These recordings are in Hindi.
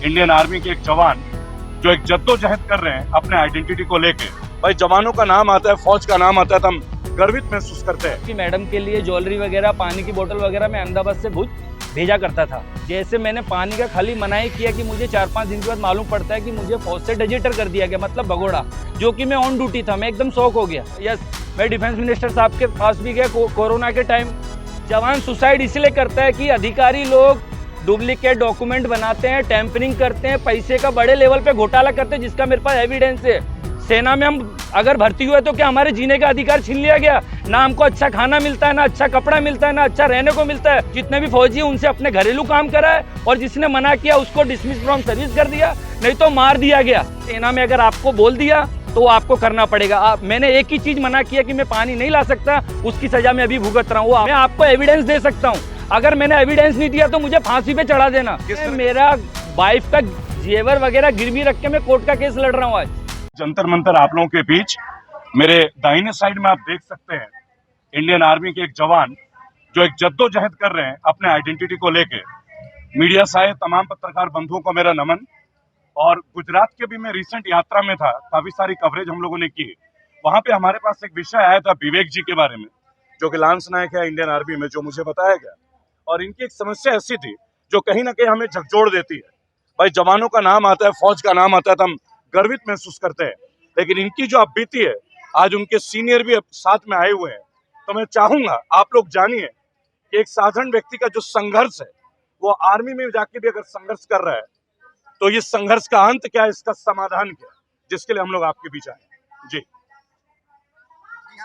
इंडियन आर्मी के एक जवान जो एक जद्दोजहद कर रहे हैं अपने आइडेंटिटी को लेके। भाई जवानों का नाम आता है, फौज का नाम आता है तो हम गर्वित महसूस करते हैं कि मैडम के लिए ज्वेलरी वगैरह, पानी की बोतल वगैरह मैं अहमदाबाद से भुज भेजा करता था। जैसे मैंने पानी का खाली मना ही किया कि मुझे 4-5 दिन के बाद मालूम पड़ता है कि मुझे फौज से डिजिटर कर दिया गया, मतलब भगोड़ा, जो कि मैं ऑन ड्यूटी था। मैं एकदम शॉक हो गया। यस, मैं डिफेंस मिनिस्टर साहब के पास भी गया कोरोना के टाइम। जवान सुसाइड इसलिए करता है कि अधिकारी लोग डुप्लीकेट डॉक्यूमेंट बनाते हैं, टेम्परिंग करते हैं, पैसे का बड़े लेवल पे घोटाला करते हैं, जिसका मेरे पास एविडेंस है। सेना में हम अगर भर्ती हुए तो क्या हमारे जीने का अधिकार छीन लिया गया? ना हमको अच्छा खाना मिलता है, ना अच्छा कपड़ा मिलता है, ना अच्छा रहने को मिलता है। जितने भी फौजी हैं उनसे अपने घरेलू काम करा है, और जिसने मना किया उसको डिसमिस फ्रॉम सर्विस कर दिया, नहीं तो मार दिया गया। सेना में अगर आपको बोल दिया तो आपको करना पड़ेगा। मैंने एक ही चीज मना किया कि मैं पानी नहीं ला सकता, उसकी सजा मैं अभी भुगत रहा हूँ। मैं आपको एविडेंस दे सकता हूँ। अगर मैंने एविडेंस नहीं दिया तो मुझे फांसी पे चढ़ा देना। मेरा वाइफ का जेवर वगैरह गिरवी रख के मैं कोर्ट का केस लड़ रहा हूँ आज। जंतर मंतर आप लोगों के बीच मेरे दाहिने साइड में आप देख सकते हैं इंडियन आर्मी के एक जवान जो एक जद्दोजहद कर रहे हैं अपने आइडेंटिटी को लेके। मीडिया से आए तमाम पत्रकार बंधुओं को मेरा नमन। और गुजरात के भी मैं रिसेंट यात्रा में था, काफी सारी कवरेज हम लोगों ने की। वहां पे हमारे पास एक विषय आया था विवेक जी के बारे में, जो कि लांस नायक है इंडियन आर्मी में, जो मुझे बताया गया। और इनकी एक समस्या ऐसी थी जो कहीं ना कहीं हमें झकझोर देती है। भाई जवानों का नाम आता है, फौज का नाम आता है तो हम गर्वित महसूस करते हैं, लेकिन इनकी जो आप बीती है, आज उनके सीनियर भी साथ में आए हुए हैं। तो मैं चाहूंगा आप लोग जानिए कि एक साधारण व्यक्ति का जो संघर्ष है, वो आर्मी में जाके भी अगर संघर्ष कर रहा है तो ये संघर्ष का अंत क्या है, इसका समाधान क्या है, जिसके लिए हम लोग आपके बीच आए। जी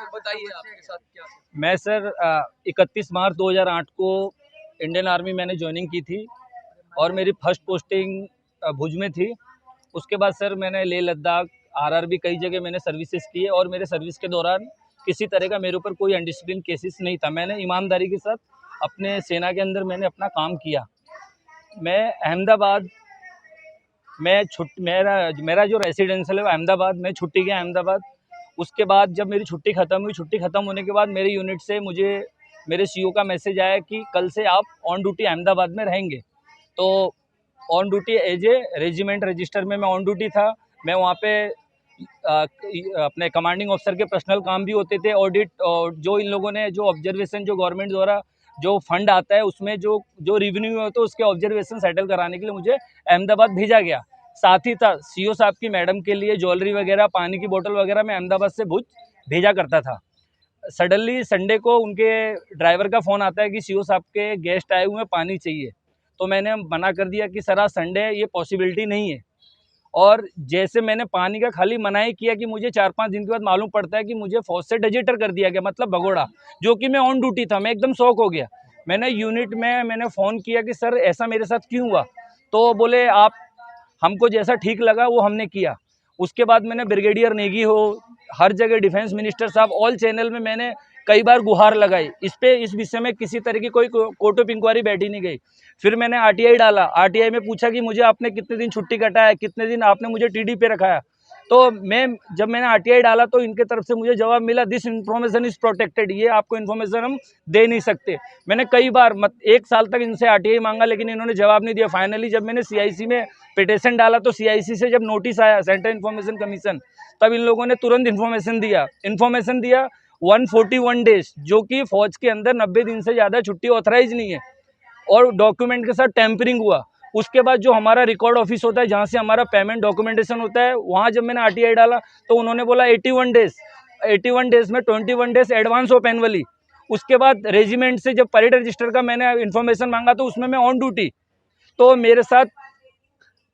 बताइए आपके साथ क्या? मैं सर 31 मार्च 2008 को इंडियन आर्मी मैंने ज्वाइनिंग की थी, और मेरी फर्स्ट पोस्टिंग भुज में थी। उसके बाद सर मैंने लेह लद्दाख, आरआरबी, कई जगह मैंने सर्विसेज की है, और मेरे सर्विस के दौरान किसी तरह का मेरे ऊपर कोई अनडिसिप्लिन केसेस नहीं था। मैंने ईमानदारी के साथ अपने सेना के अंदर मैंने अपना काम किया। मैं अहमदाबाद मेरा जो रेसिडेंशियल है वो अहमदाबाद, मैं छुट्टी गया अहमदाबाद। उसके बाद जब मेरी छुट्टी ख़त्म हुई, छुट्टी ख़त्म होने के बाद मेरे यूनिट से मुझे मेरे सीओ का मैसेज आया कि कल से आप ऑन ड्यूटी अहमदाबाद में रहेंगे। तो on duty as a regiment register में मैं ऑन ड्यूटी था। मैं वहाँ पे अपने कमांडिंग ऑफिसर के पर्सनल काम भी होते थे, ऑडिट, और जो इन लोगों ने जो ऑब्जर्वेशन, जो गवर्नमेंट द्वारा जो फंड आता है उसमें जो रिवेन्यू होता है उसके ऑब्जर्वेशन सेटल कराने के लिए मुझे अहमदाबाद भेजा गया। साथ ही था सीओ साहब की मैडम के लिए ज्वेलरी वगैरह, पानी की बोतल वगैरह मैं अहमदाबाद से भुज भेजा करता था। सडनली संडे को उनके ड्राइवर का फ़ोन आता है कि सीओ साहब के गेस्ट आए हुए हैं, पानी चाहिए। तो मैंने मना कर दिया कि सर आज संडे है, ये पॉसिबिलिटी नहीं है। और जैसे मैंने पानी का खाली मना ही किया कि मुझे 4-5 दिन के बाद मालूम पड़ता है कि मुझे फौज से डिजिटर कर दिया गया, मतलब भगोड़ा, जो कि मैं ऑन ड्यूटी था। मैं एकदम शॉक हो गया। मैंने यूनिट में मैंने फ़ोन किया कि सर ऐसा मेरे साथ क्यों हुआ? तो बोले आप, हमको जैसा ठीक लगा वो हमने किया। उसके बाद मैंने ब्रिगेडियर नेगी हो, हर जगह डिफेंस मिनिस्टर साहब, ऑल चैनल में मैंने कई बार गुहार लगाई। इस विषय में किसी तरह की कोई कोर्ट ऑफ इंक्वायरी बैठी नहीं गई। फिर मैंने आरटीआई डाला। आरटीआई में पूछा कि मुझे आपने कितने दिन छुट्टी कटा है, कितने दिन आपने मुझे टीडी पे रखा है। तो जब मैंने आरटीआई डाला तो इनके तरफ से मुझे जवाब मिला, दिस इन्फॉर्मेशन इज प्रोटेक्टेड, ये आपको इन्फॉर्मेशन हम दे नहीं सकते। मैंने कई बार 1 साल तक इनसे आरटीआई मांगा, लेकिन इन्होंने जवाब नहीं दिया। फाइनली जब मैंने सीआईसी में पिटीशन डाला तो सीआईसी से जब नोटिस आया, सेंट्रल इन्फॉर्मेशन कमीशन, तब इन लोगों ने तुरंत इन्फॉर्मेशन दिया 141 डेज, जो कि फौज के अंदर 90 दिन से ज़्यादा छुट्टी ऑथराइज नहीं है, और डॉक्यूमेंट के साथ टेम्परिंग हुआ। उसके बाद जो हमारा रिकॉर्ड ऑफिस होता है, जहाँ से हमारा पेमेंट डॉक्यूमेंटेशन होता है, वहाँ जब मैंने आरटीआई डाला तो उन्होंने बोला 81 डेज में 21 डेज एडवांस ऑफ एनुअली। उसके बाद रेजिमेंट से जब परेड रजिस्टर का मैंने इन्फॉर्मेशन मांगा तो उसमें मैं ऑन ड्यूटी। तो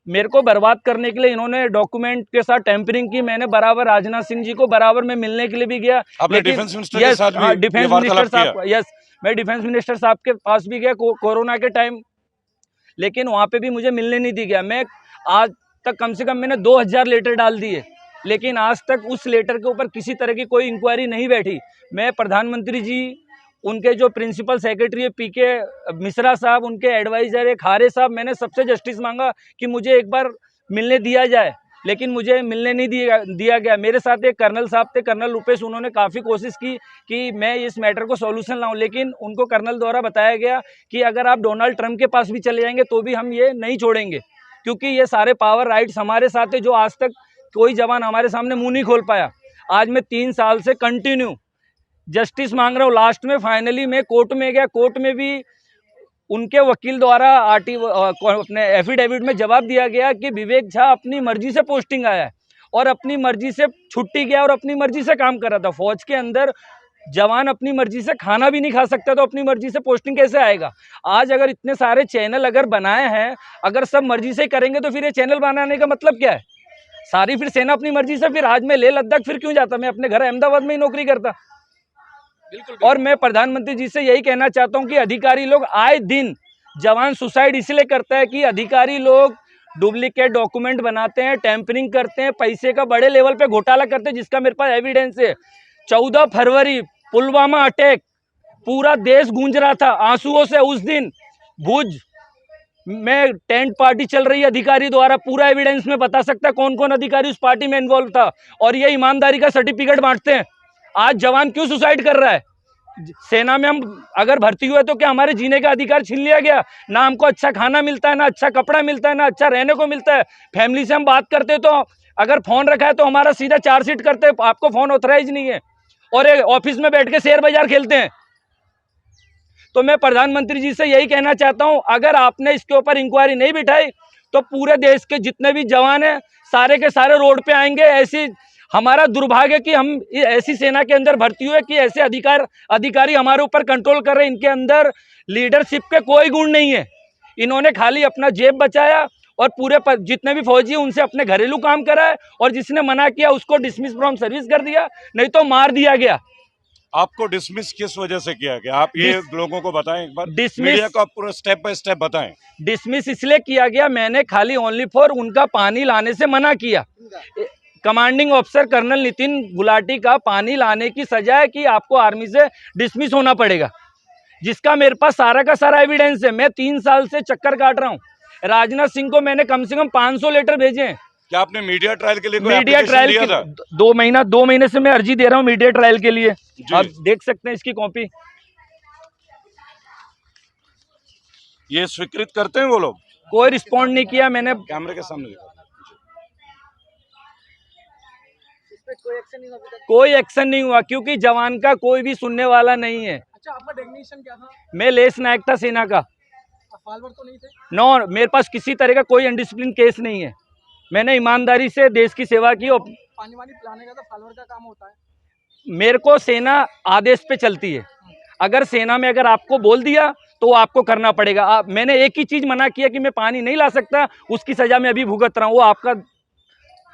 मेरे को बर्बाद करने के लिए इन्होंने डॉक्यूमेंट के साथ टेम्परिंग की। मैंने बराबर राजनाथ सिंह जी को बराबर में मिलने के लिए भी गया। आपने डिफेंस मिनिस्टर के साथ भी डिफेंस मिनिस्टर साहब, यस, मैं डिफेंस मिनिस्टर साहब के पास भी गया कोरोना के टाइम, लेकिन वहाँ पे भी मुझे मिलने नहीं दी गया। मैं आज तक कम से कम मैंने 2000 लेटर डाल दिए, लेकिन आज तक उस लेटर के ऊपर किसी तरह की कोई इंक्वायरी नहीं बैठी। मैं प्रधानमंत्री जी, उनके जो प्रिंसिपल सेक्रेटरी है पीके मिश्रा साहब, उनके एडवाइजर है खारे साहब, मैंने सबसे जस्टिस मांगा कि मुझे एक बार मिलने दिया जाए, लेकिन मुझे मिलने नहीं दिया गया। मेरे साथ एक कर्नल साहब थे, कर्नल रूपेश, उन्होंने काफ़ी कोशिश की कि मैं इस मैटर को सॉल्यूशन लाऊं, लेकिन उनको कर्नल द्वारा बताया गया कि अगर आप डोनाल्ड ट्रंप के पास भी चले जाएंगे तो भी हम ये नहीं छोड़ेंगे। क्योंकि ये सारे पावर राइट्स हमारे साथ है, जो आज तक कोई जवान हमारे सामने मुंह नहीं खोल पाया। आज मैं 3 साल से कंटिन्यू जस्टिस मांग रहा हूँ। लास्ट में फाइनली मैं कोर्ट में गया, कोर्ट में भी उनके वकील द्वारा अपने एफिडेविट में जवाब दिया गया कि विवेक झा अपनी मर्जी से पोस्टिंग आया है और अपनी मर्जी से छुट्टी गया और अपनी मर्जी से काम कर रहा था। फौज के अंदर जवान अपनी मर्जी से खाना भी नहीं खा सकता, तो अपनी मर्जी से पोस्टिंग कैसे आएगा? आज अगर इतने सारे चैनल अगर बनाए हैं, अगर सब मर्जी से करेंगे तो फिर ये चैनल बनाने का मतलब क्या है? सारी फिर सेना अपनी मर्जी से, फिर आज मैं लेह लद्दाख फिर क्यों जाता? मैं अपने घर अहमदाबाद में ही नौकरी करता। और मैं प्रधानमंत्री जी से यही कहना चाहता हूं कि अधिकारी लोग आए दिन जवान सुसाइड इसलिए करता है कि अधिकारी लोग डुप्लीकेट डॉक्यूमेंट बनाते हैं, टेम्परिंग करते हैं, पैसे का बड़े लेवल पे घोटाला करते हैं, जिसका मेरे पास एविडेंस है। 14 फरवरी पुलवामा अटैक, पूरा देश गूंज रहा था आंसुओं से। उस दिन भुज में टेंट पार्टी चल रही है अधिकारी द्वारा, पूरा एविडेंस में बता सकता है कौन कौन अधिकारी उस पार्टी में इन्वॉल्व था, और ये ईमानदारी का सर्टिफिकेट बांटते हैं। आज जवान क्यों सुसाइड कर रहा है? सेना में हम अगर भर्ती हुए तो क्या हमारे जीने का अधिकार छीन लिया गया? ना हमको अच्छा खाना मिलता है, ना अच्छा कपड़ा मिलता है, ना अच्छा रहने को मिलता है। फैमिली से हम बात करते हैं तो अगर फोन रखा है तो हमारा सीधा चार्जशीट करते हैं, आपको फोन ऑथराइज नहीं है, और ऑफिस में बैठ के शेयर बाजार खेलते हैं। तो मैं प्रधानमंत्री जी से यही कहना चाहता हूं, अगर आपने इसके ऊपर इंक्वायरी नहीं बिठाई तो पूरे देश के जितने भी जवान हैं सारे के सारे रोड पे आएंगे। ऐसी हमारा दुर्भाग्य कि हम ऐसी सेना के अंदर भर्ती हुए कि ऐसे अधिकारी हमारे ऊपर कंट्रोल कर रहे हैं। इनके अंदर लीडरशिप के कोई गुण नहीं है। इन्होंने खाली अपना जेब बचाया और पूरे जितने भी फौजी हैं उनसे अपने घरेलू काम कराए, और जिसने मना किया उसको डिसमिस फ्रॉम सर्विस कर दिया, नहीं तो मार दिया गया। आपको डिसमिस किस वजह से किया गया? आप ये लोगों को बताएं एक बार, डिसमिस मीडिया को आप पूरा स्टेप बाय स्टेप बताएं। डिसमिस इसलिए किया गया, मैंने खाली ओनली फॉर उनका पानी लाने से मना किया। Commanding officer colonel Nitin Gulati का पानी लाने की सजा है कि आपको आर्मी से डिसमिस होना पड़ेगा, जिसका मेरे पास सारा का सारा एविडेंस है। मैं 3 साल से चक्कर काट रहा हूँ। राजनाथ सिंह को मैंने कम से कम 500 लेटर भेजे हैं। क्या आपने मीडिया ट्रायल के लिए कोई मीडिया एप्लीकेशन ट्रायल दिया था? 2 महीने से मैं अर्जी दे रहा हूँ मीडिया ट्रायल के लिए। आप देख सकते हैं इसकी कॉपी। ये स्वीकृत करते हैं वो लोग? कोई रिस्पॉन्ड नहीं किया। मैंने कैमरे के सामने कोई एक्शन नहीं हुआ, क्योंकि जवान का कोई भी सुनने वाला नहीं है। अच्छा, आपका डेफिनेशन क्या था? मैं लेस नायक था सेना का। फॉलोअर तो नहीं थे? नो, मेरे पास किसी तरह का कोई अनडिसिप्लिन केस नहीं है। मैंने ईमानदारी से देश की सेवा की। और पानी वानी पिलाने का तो फॉलोअर का काम होता है। मेरे को सेना आदेश पे चलती है। अगर सेना में अगर आपको बोल दिया तो आपको करना पड़ेगा। मैंने एक ही चीज मना किया कि मैं पानी नहीं ला सकता, उसकी सजा मैं अभी भुगत रहा हूँ। वो आपका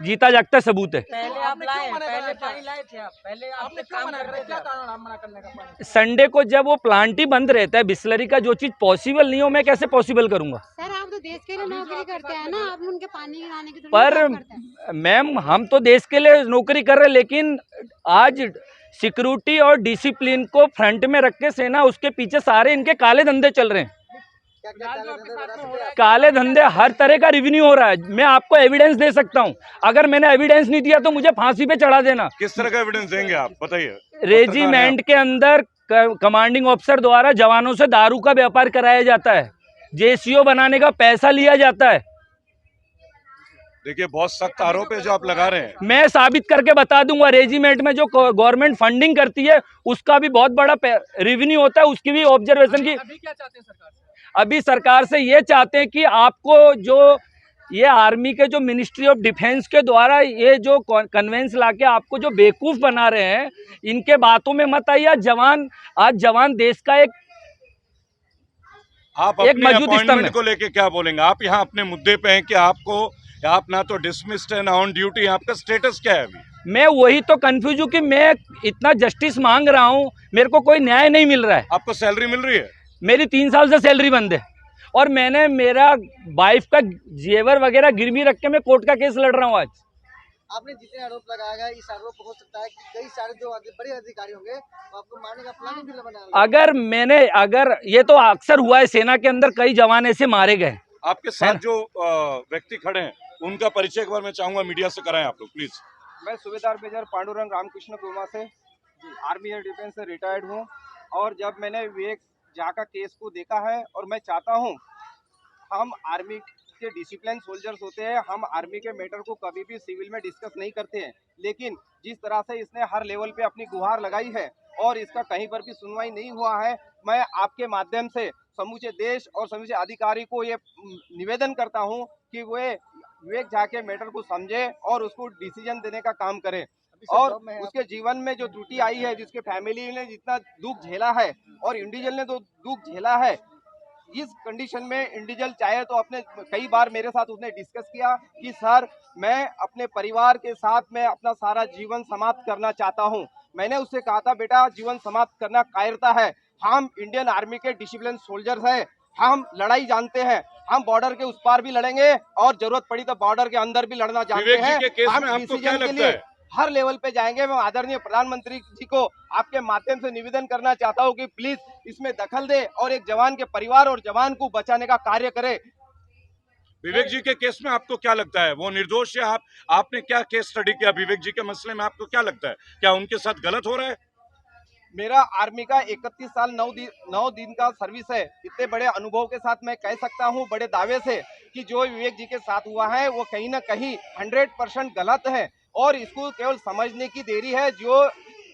जीता जागता सबूत है। पहले आप लाए, पहले पानी लाए थे आप, पहले आपने क्यों मना कर? क्या कारण आप मना करने का? पानी संडे को जब वो प्लांट ही बंद रहता है, बिस्लरी का जो चीज पॉसिबल नहीं हो, मैं कैसे पॉसिबल करूंगा? सर, आप तो देश के लिए नौकरी करते हैं ना, आप उनके पानी लाने की पर मैम, हम तो देश के लिए नौकरी कर रहे हैं, लेकिन आज सिक्योरिटी और डिसिप्लिन को फ्रंट में रख के सेना, उसके पीछे सारे इनके काले धंधे चल रहे हैं। काले धंधे, हर तरह का रेवेन्यू हो रहा है। मैं आपको एविडेंस दे सकता हूं। अगर मैंने एविडेंस नहीं दिया तो मुझे फांसी पे चढ़ा देना। किस तरह का एविडेंस देंगे आप, बताइए। रेजिमेंट के अंदर कमांडिंग ऑफिसर द्वारा जवानों से दारू का व्यापार कराया जाता है, जेसीओ बनाने का पैसा लिया जाता है। देखिए, बहुत सख्त आरोप है जो आप लगा रहे हैं। मैं साबित करके बता दूंगा। रेजिमेंट में जो गवर्नमेंट फंडिंग करती है उसका भी बहुत बड़ा रेवेन्यू होता है, उसकी भी ऑब्जर्वेशन की। अभी क्या चाहते हैं सरकार से? अभी सरकार से ये चाहते हैं कि आपको जो ये आर्मी के जो मिनिस्ट्री ऑफ डिफेंस के द्वारा ये जो कन्वेंस लाके आपको जो बेवकूफ बना रहे हैं, इनके बातों में मत आइए। आज जवान देश का एक अपने मजबूत स्तंभ अपॉइंटमेंट है। को लेके क्या बोलेंगे? आप यहाँ अपने मुद्दे पे हैं कि आप ना तो डिसमिस्ड है ना ऑन ड्यूटी, आपका स्टेटस क्या है अभी? मैं वही तो कंफ्यूज हूँ कि मैं इतना जस्टिस मांग रहा हूँ, मेरे को कोई न्याय नहीं मिल रहा है। आपको सैलरी मिल रही है? मेरी 3 साल से सैलरी बंद है, और मैंने मेरा वाइफ का जेवर वगैरह गिरवी रख के मैं कोर्ट का केस लड़ रहा हूँ। आज आपने जितने आरोप लगाया गया, इस आरोप हो सकता है कि कई सारे जो बड़े अधिकारी होंगे वो आपको मारने का प्लान भी बनाया। अगर ये तो अक्सर हुआ है सेना के अंदर, कई जवान ऐसे मारे गए। आपके साथ जो व्यक्ति खड़े हैं उनका परिचय एक बार मैं चाहूंगा मीडिया से कराएं आप लोग, प्लीज। मैं सूबेदार मेजर पांडुरंग रामकृष्ण कुमार से आर्मी एयर डिफेंस से रिटायर्ड हूं, और जब मैंने विवेक झा का केस को देखा है, और मैं चाहता हूं हम आर्मी के डिसिप्लिन सोल्जर्स होते हैं, हम आर्मी के मैटर को कभी भी सिविल में डिस्कस नहीं करते हैं, लेकिन जिस तरह से इसने हर लेवल पे अपनी गुहार लगाई है और इसका कहीं पर भी सुनवाई नहीं हुआ है, मैं आपके माध्यम से समूचे देश और समूचे अधिकारी को ये निवेदन करता हूं कि वे विवेक झा के मैटर को समझे और उसको डिसीजन देने का काम करें। और उसके जीवन में जो त्रुटि आई है, जिसके फैमिली ने जितना दुख झेला है और इंडिविजुअल ने तो दुख झेला है, इस कंडीशन में इंडिविजुअल चाहे तो अपने कई बार मेरे साथ उसने डिस्कस किया कि सर मैं अपने परिवार के साथ में अपना सारा जीवन समाप्त करना चाहता हूं। मैंने उससे कहा था बेटा जीवन समाप्त करना कायरता है, हम इंडियन आर्मी के डिसिप्लिन सोल्जर्स हैं, हम लड़ाई जानते हैं, हम बॉर्डर के उस पार भी लड़ेंगे और जरूरत पड़ी तो बॉर्डर के अंदर भी लड़ना जानते हैं। हम डिसीजन के लिए हर लेवल पे जाएंगे। मैं आदरणीय प्रधानमंत्री जी को आपके माध्यम से निवेदन करना चाहता हूं कि प्लीज इसमें दखल दे और एक जवान के परिवार और जवान को बचाने का कार्य करे। विवेक जी के केस में आपको क्या लगता है, वो निर्दोष है? आपने क्या केस स्टडी किया विवेक जी के मसले में? आपको क्या लगता है, क्या उनके साथ गलत हो रहा है? मेरा आर्मी का 31 साल 9 दिन का सर्विस है। इतने बड़े अनुभव के साथ मैं कह सकता हूं बड़े दावे से कि जो विवेक जी के साथ हुआ है वो कहीं ना कहीं 100% गलत है और इसको केवल समझने की देरी है। जो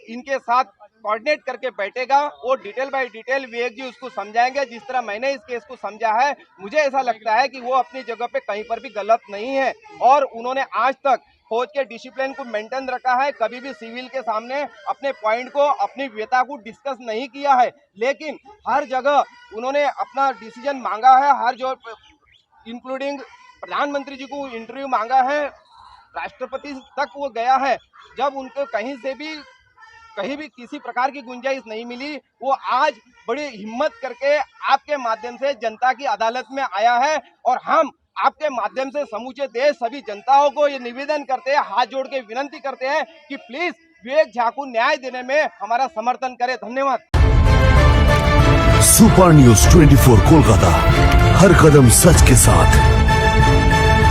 इनके साथ कोऑर्डिनेट करके बैठेगा वो डिटेल बाय डिटेल विवेक जी उसको समझाएंगे। जिस तरह मैंने इस केस को समझा है, मुझे ऐसा लगता है कि वो अपनी जगह पे कहीं पर भी गलत नहीं है और उन्होंने आज तक फौज के डिसिप्लिन को मेंटेन रखा है, कभी भी सिविल के सामने अपने पॉइंट को, अपनी व्यथा को डिस्कस नहीं किया है, लेकिन हर जगह उन्होंने अपना डिसीजन मांगा है। हर जो इंक्लूडिंग प्रधानमंत्री जी को इंटरव्यू मांगा है, राष्ट्रपति तक वो गया है। जब उनको कहीं भी किसी प्रकार की गुंजाइश नहीं मिली, वो आज बड़ी हिम्मत करके आपके माध्यम से जनता की अदालत में आया है और हम आपके माध्यम से समूचे देश सभी जनताओं को ये निवेदन करते हैं, हाथ जोड़ के विनती करते हैं कि प्लीज विवेक झा को न्याय देने में हमारा समर्थन करें। धन्यवाद। सुपर न्यूज 24 कोलकाता, हर कदम सच के साथ।